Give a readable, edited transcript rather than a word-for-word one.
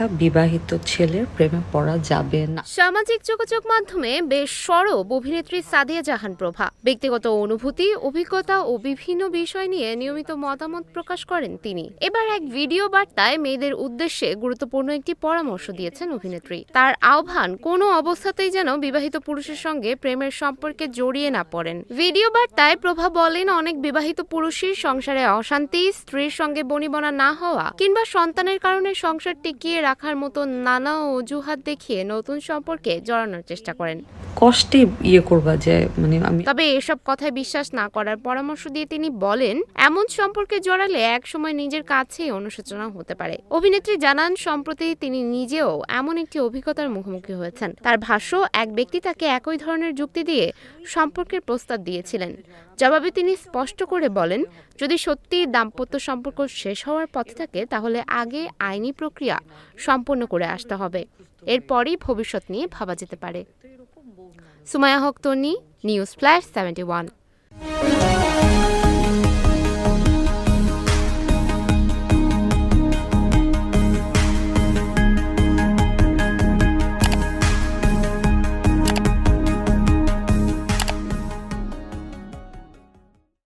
একা বিবাহিত ছেলের প্রেমে পড়া যাবে না। সামাজিক যোগাযোগ মাধ্যমে বেশ সরব অভিনেত্রী সাদিয়া জাহান প্রভা ব্যক্তিগত অনুভূতি, অভিজ্ঞতা ও বিভিন্ন বিষয় নিয়ে নিয়মিত মতামত প্রকাশ করেন তিনি। এবার এক ভিডিও বার্তায় মেয়েদের উদ্দেশ্যে গুরুত্বপূর্ণ একটি পরামর্শ দিয়েছেন অভিনেত্রী। তার আহ্বান, কোনো অবস্থাতেই যেন বিবাহিত পুরুষের সঙ্গে প্রেমের সম্পর্কে জড়িয়ে না পড়েন। ভিডিও বার্তায় প্রভা বলেন, অনেক বিবাহিত পুরুষই সংসারে অশান্তি, স্ত্রীর সঙ্গে বনিবনা না হওয়া কিংবা সন্তানের কারণে সংসার টিকিয়ে রাখার মতো নানা অজুহাত দেখিয়ে নতুন সম্পর্কে জড়ানোর চেষ্টা করেন। কষ্টে করবা যে আমি তবে এসব কথায় বিশ্বাস না করার পরামর্শ দিয়ে তিনি বলেন, এমন সম্পর্কে জড়ালে একসময় নিজের কাছেই অনুশোচনা হতে পারে। অভিনেত্রী জানান, সম্প্রতি তিনি নিজেও এমন একটি অভিজ্ঞতার মুখোমুখি হয়েছেন। তার ভাষ্য, এক ব্যক্তি তাকে একই ধরনের যুক্তি দিয়ে সম্পর্কের প্রস্তাব দিয়েছিলেন। জবাবে তিনি স্পষ্ট করে বলেন, যদি সত্যি দাম্পত্য সম্পর্ক শেষ হওয়ার পথে থাকে তাহলে আগে আইনি প্রক্রিয়া সম্পন্ন করে আসতে হবে, এরপরই ভবিষ্যৎ নিয়ে ভাবা যেতে পারে। সুমাইয়া হক তন্নি, নিউজ ফ্ল্যাশ 71।